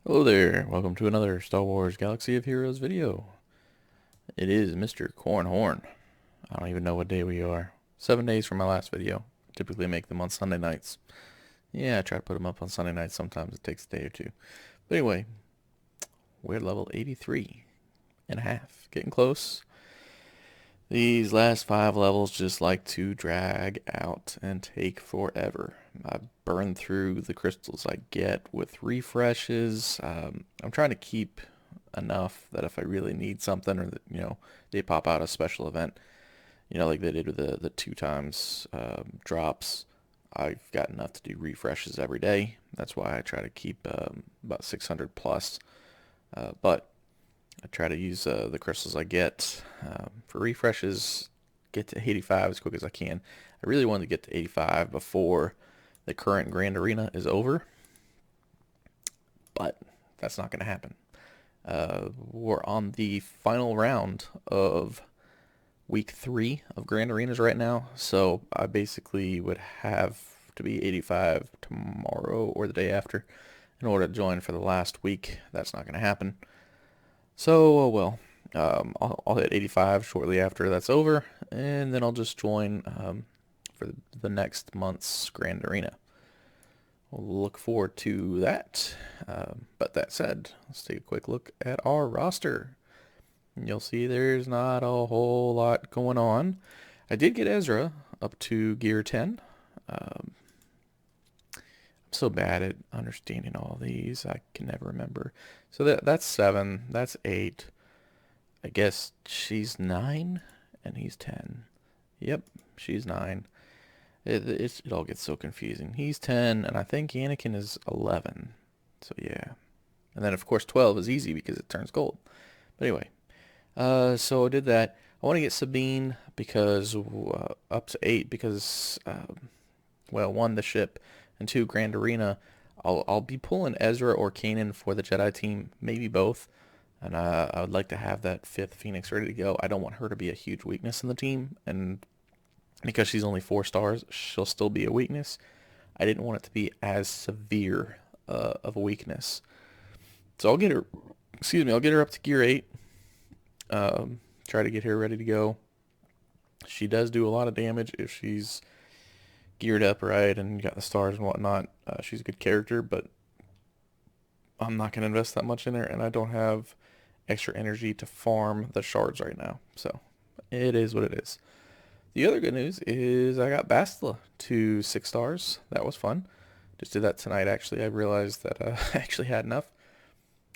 Hello there, welcome to another Star Wars Galaxy of Heroes video. It is Mr. Corran Horn. I don't even know what day we are. 7 days from my last video. Typically make them on Sunday nights. Yeah, I try to put them up on Sunday nights. Sometimes it takes a day or two. But anyway, we're level 83 and a half. Getting close. These last 5 levels just like to drag out and take forever. I burn through the crystals I get with refreshes. I'm trying to keep enough that if I really need something or that, they pop out a special event, like they did with the 2 times drops, I've got enough to do refreshes every day. That's why I try to keep about 600 plus. But I try to use the crystals I get for refreshes, get to 85 as quick as I can. I really wanted to get to 85 before the current Grand Arena is over, but that's not going to happen. We're on the final round of week 3 of Grand Arenas right now, so I basically would have to be 85 tomorrow or the day after in order to join for the last week. That's not going to happen. So, oh well, I'll hit 85 shortly after that's over, and then I'll just join for the next month's Grand Arena. We'll look forward to that. But that said, let's take a quick look at our roster. You'll see there's not a whole lot going on. I did get Ezra up to gear 10. I'm so bad at understanding all these. I can never remember. So that's 7. That's 8. I guess she's 9 and he's 10. Yep, she's 9. It all gets so confusing. He's 10 and I think Anakin is 11. So yeah. And then of course 12 is easy because it turns gold. But anyway, so I did that. I want to get Sabine because up to 8 because well, 1, the ship, and 2, Grand Arena. I'll be pulling Ezra or Kanan for the Jedi team, maybe both. And I would like to have that 5th Phoenix ready to go. I don't want her to be a huge weakness in the team, and because she's only 4 stars, she'll still be a weakness. I didn't want it to be as severe of a weakness. So I'll get her, I'll get her up to gear 8. Try to get her ready to go. She does do a lot of damage if she's geared up right and got the stars and whatnot. She's a good character, but I'm not going to invest that much in her, and I don't have extra energy to farm the shards right now. So it is what it is. The other good news is I got Bastila to 6 stars. That was fun. Just did that tonight, actually. I realized that I actually had enough.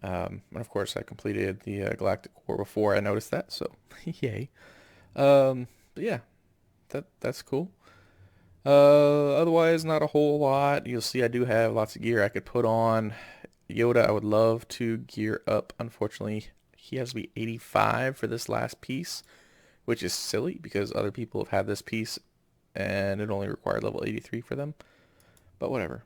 And of course, I completed the Galactic War before I noticed that, so yay. But yeah, that's cool. Otherwise, not a whole lot. You'll see I do have lots of gear I could put on. Yoda, I would love to gear up. Unfortunately, he has to be 85 for this last piece, which is silly because other people have had this piece and it only required level 83 for them. But whatever.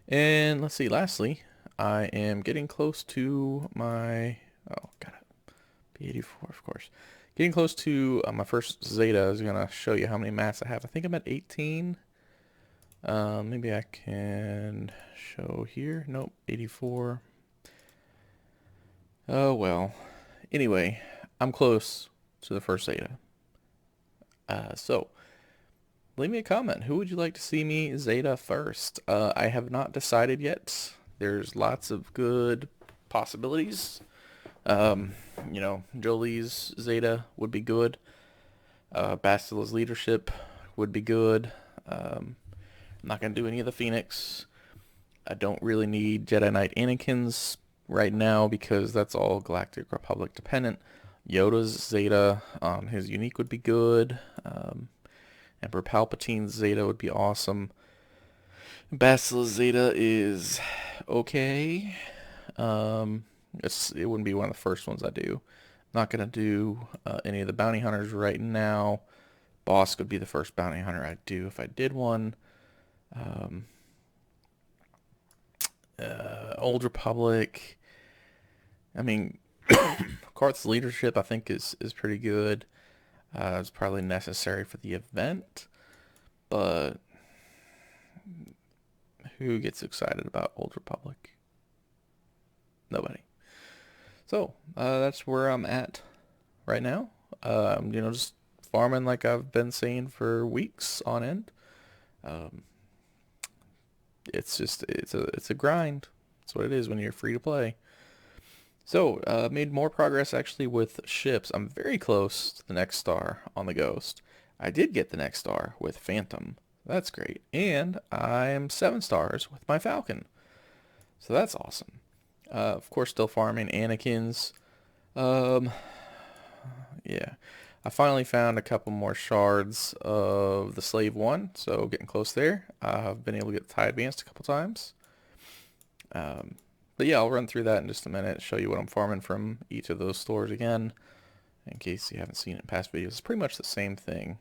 And let's see, lastly, I am getting close to my... Oh, gotta be 84, of course. Getting close to my first Zeta. I was going to show you how many mats I have. I think I'm at 18. Maybe I can show here. Nope, 84. Oh, well. Anyway, I'm close to the first Zeta. So, leave me a comment. Who would you like to see me Zeta first? I have not decided yet. There's lots of good possibilities. Jolie's Zeta would be good. Bastila's leadership would be good. I'm not going to do any of the Phoenix. I don't really need Jedi Knight Anakin's right now because that's all Galactic Republic dependent. Yoda's Zeta on his unique would be good. Emperor Palpatine's Zeta would be awesome. Bastila's Zeta is okay. It wouldn't be one of the first ones I do. Not going to do any of the bounty hunters right now. Boss would be the first bounty hunter I'd do if I did one. Old Republic. I mean, Karth's leadership I think is pretty good. It's probably necessary for the event. But Who gets excited about Old Republic? Nobody. So, that's where I'm at right now. Just farming like I've been saying for weeks on end. Um, it's a grind. That's what it is when you're free to play. So, made more progress actually with ships. I'm very close to the next star on the Ghost. I did get the next star with Phantom. That's great. And I'm 7 stars with my Falcon. So that's awesome. Of course, still farming Anakins. Um, yeah. I finally found a couple more shards of the Slave 1, so getting close there. I've been able to get the TIE Advanced a couple times. But yeah, I'll run through that in just a minute, show you what I'm farming from each of those stores again, in case you haven't seen it in past videos. It's pretty much the same thing.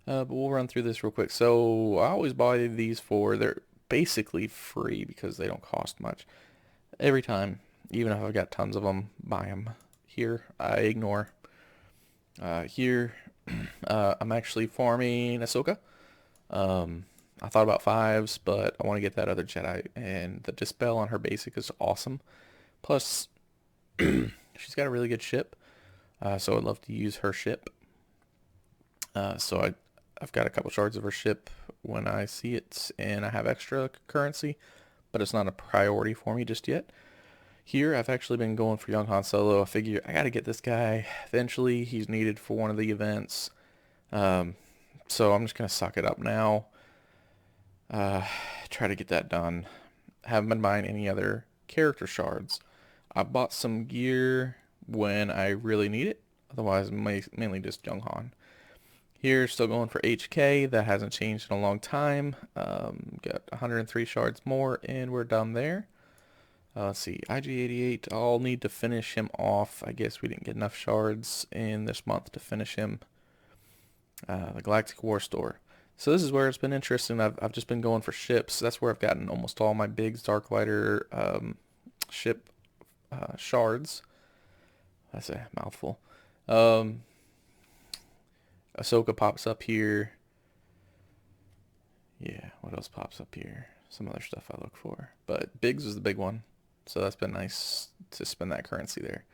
But we'll run through this real quick. So I always buy these they're basically free because they don't cost much. Every time, even if I've got tons of them, buy them. Here, I ignore. Here, I'm actually farming Ahsoka. I thought about 5s, but I want to get that other Jedi, and the Dispel on her basic is awesome. Plus, she's got a really good ship, so I'd love to use her ship. So I've got a couple shards of her ship when I see it, and I have extra currency, but it's not a priority for me just yet. Here, I've actually been going for young Han Solo. I figure I got to get this guy eventually. He's needed for one of the events. So I'm just going to suck it up now. Try to get that done. Haven't been buying any other character shards. I bought some gear when I really need it. Otherwise, mainly just young Han. Here, still going for HK. That hasn't changed in a long time. Got 103 shards more, and we're done there. Let's see, IG-88, I'll need to finish him off. I guess we didn't get enough shards in this month to finish him. The Galactic War Store. So this is where it's been interesting. I've just been going for ships. That's where I've gotten almost all my big Darklighter ship shards. That's a mouthful. Ahsoka pops up here. Yeah, what else pops up here? Some other stuff I look for. But Biggs is the big one. So that's been nice to spend that currency there.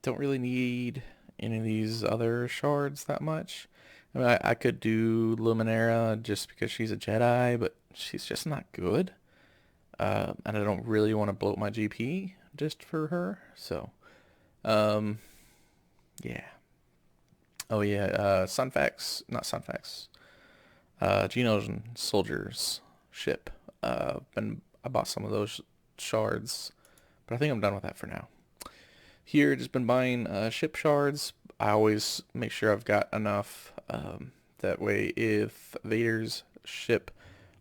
Don't really need any of these other shards that much. I mean, I could do Luminara just because she's a Jedi, but she's just not good. And I don't really want to bloat my GP just for her. So, yeah. Oh yeah, not Sunfax. Geno's and Soldier's ship. I bought some of those shards, but I think I'm done with that for now. Here, just been buying ship shards. I always make sure I've got enough. That way, if Vader's ship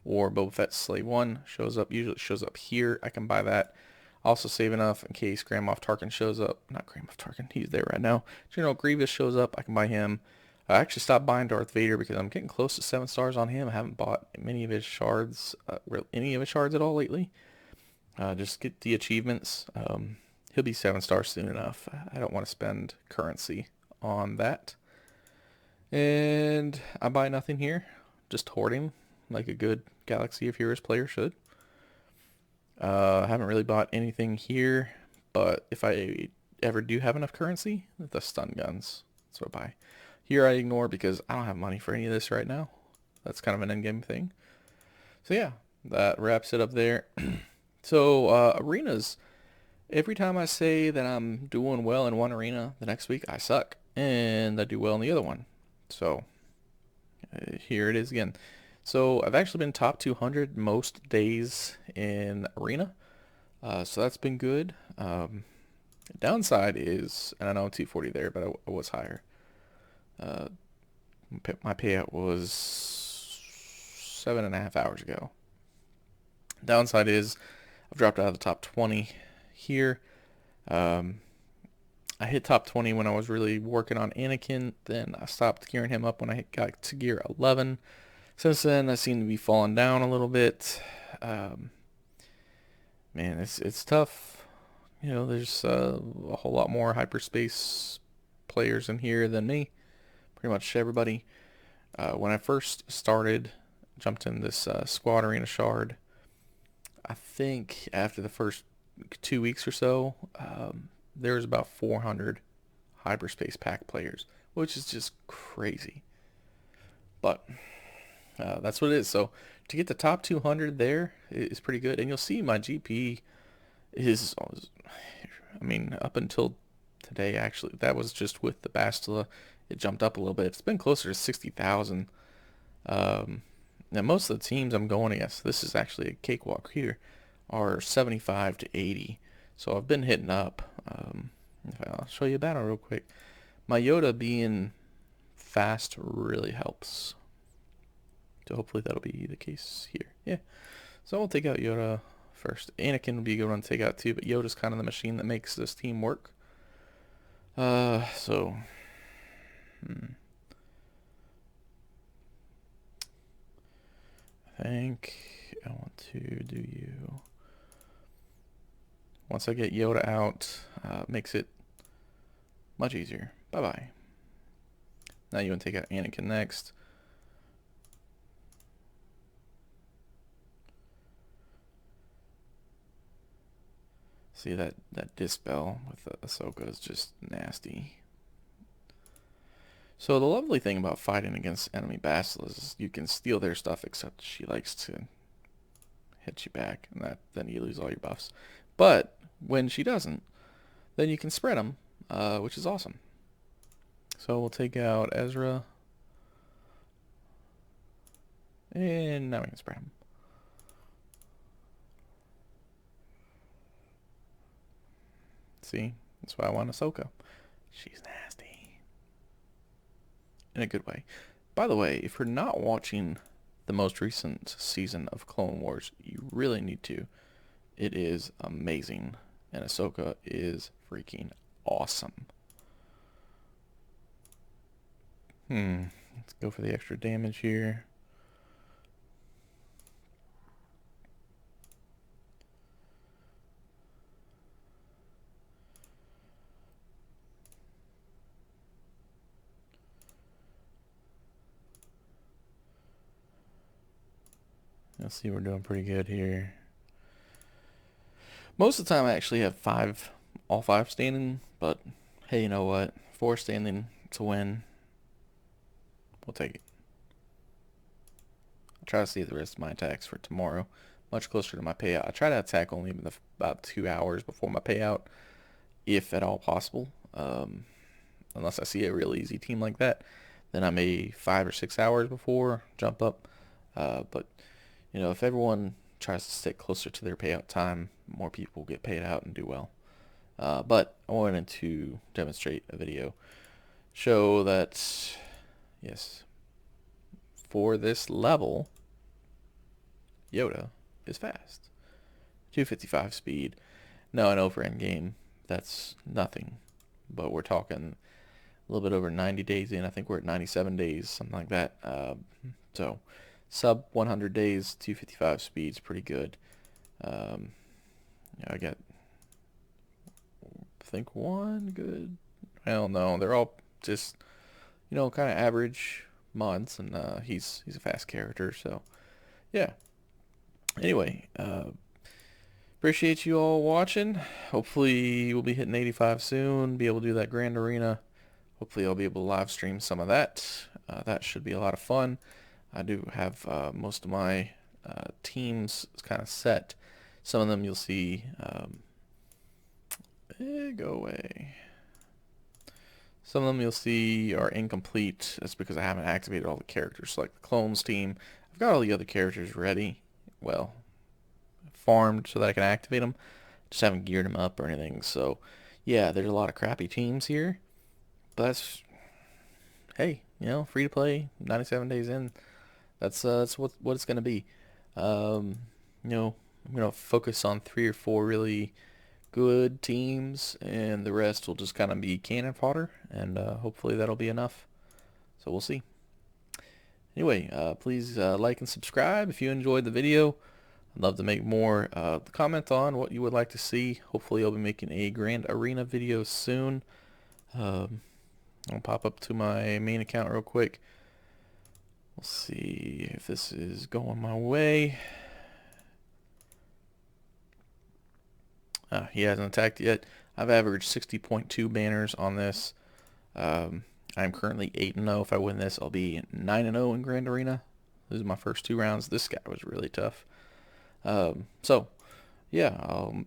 or Boba Fett's Slave 1 shows up, usually it shows up here, I can buy that. Also save enough in case Grand Moff Tarkin shows up. Not Grand Moff Tarkin, he's there right now. General Grievous shows up, I can buy him. I actually stopped buying Darth Vader because I'm getting close to 7 stars on him. I haven't bought many of his shards, any of his shards at all lately. Just get the achievements. He'll be 7 stars soon enough. I don't want to spend currency on that. And I buy nothing here. Just hoarding like a good Galaxy of Heroes player should. I haven't really bought anything here, but if I ever do have enough currency, the stun guns, that's what I buy. Here I ignore because I don't have money for any of this right now. That's kind of an endgame thing. So yeah, that wraps it up there. So arenas, every time I say that I'm doing well in one arena, the next week I suck and I do well in the other one. So here it is again. So I've actually been top 200 most days in arena. So that's been good. Downside is, and I know I'm 240 there, but I was higher. My payout was 7.5 hours ago. Downside is I've dropped out of the top 20 here. I hit top 20 when I was really working on Anakin. Then I stopped gearing him up when I got to gear 11. Since then, I seem to be falling down a little bit. Man, it's tough. You know, there's a whole lot more hyperspace players in here than me. Pretty much everybody. When I first started, jumped in this squad arena shard. I think after the first 2 weeks or so, there was about 400 hyperspace pack players, which is just crazy. But that's what it is. So to get the top 200 there is pretty good. And you'll see my GP is, I mean, up until today, actually, that was just with the Bastila. It jumped up a little bit. It's been closer to 60,000. Now, most of the teams I'm going against, this is actually a cakewalk here, are 75 to 80. So I've been hitting up. I'll show you a battle real quick. My Yoda being fast really helps. So hopefully that'll be the case here. Yeah. So we'll take out Yoda first. Anakin will be a good one to take out too, but Yoda's kind of the machine that makes this team work. So... I think I want to do you. Once I get Yoda out, makes it much easier. Bye-bye. Now you want to take out Anakin next. See, that dispel with Ahsoka is just nasty. So the lovely thing about fighting against enemy Bastilas is you can steal their stuff, except she likes to hit you back, and then you lose all your buffs. But when she doesn't, then you can spread them, which is awesome. So we'll take out Ezra, and now we can spread him. See, that's why I want Ahsoka. She's nasty. In a good way. By the way, if you're not watching the most recent season of Clone Wars, you really need to. It is amazing. And Ahsoka is freaking awesome. Let's go for the extra damage here. Let's see, we're doing pretty good here. Most of the time I actually have all five standing, but hey, you know what? 4 standing to win. We'll take it. I'll try to save the rest of my attacks for tomorrow, much closer to my payout. I try to attack only about 2 hours before my payout, if at all possible. Unless I see a real easy team like that, then I may 5 or 6 hours before jump up. But you know, if everyone tries to stick closer to their payout time, more people get paid out and do well. But I wanted to demonstrate a video, show that, yes, for this level, Yoda is fast. 255 speed. Now I know for endgame, that's nothing. But we're talking a little bit over 90 days in. I think we're at 97 days, something like that. So sub 100 days, 255 speed's pretty good. Yeah, I got, I think, one good. Well, no, they're all just, you know, kind of average mods, and he's a fast character. So yeah. Anyway, appreciate you all watching. Hopefully we'll be hitting 85 soon. Be able to do that Grand Arena. Hopefully I'll be able to live stream some of that. That should be a lot of fun. I do have most of my teams kind of set. Some of them you'll see. Go away. Some of them you'll see are incomplete. That's because I haven't activated all the characters. So like the clones team, I've got all the other characters ready. Well, farmed so that I can activate them. Just haven't geared them up or anything. So yeah, there's a lot of crappy teams here. But that's, hey, you know, free to play, 97 days in. That's what it's gonna be. You know, I'm gonna focus on 3 or 4 really good teams, and the rest will just kind of be cannon fodder, and hopefully that'll be enough. So we'll see. Anyway, please like and subscribe if you enjoyed the video. I'd love to make more. Comment on what you would like to see. Hopefully I'll be making a Grand Arena video soon. I'll pop up to my main account real quick. We'll see if this is going my way. He hasn't attacked yet. I've averaged 60.2 banners on this. I'm currently 8-0. If I win this, I'll be 9-0 in Grand Arena. This is my first 2 rounds. This guy was really tough. So, yeah, I'll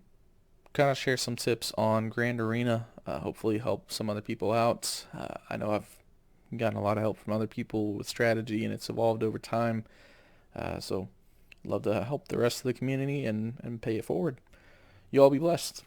kind of share some tips on Grand Arena. Hopefully help some other people out. I know I've gotten a lot of help from other people with strategy, and it's evolved over time. So, love to help the rest of the community and pay it forward. You all be blessed.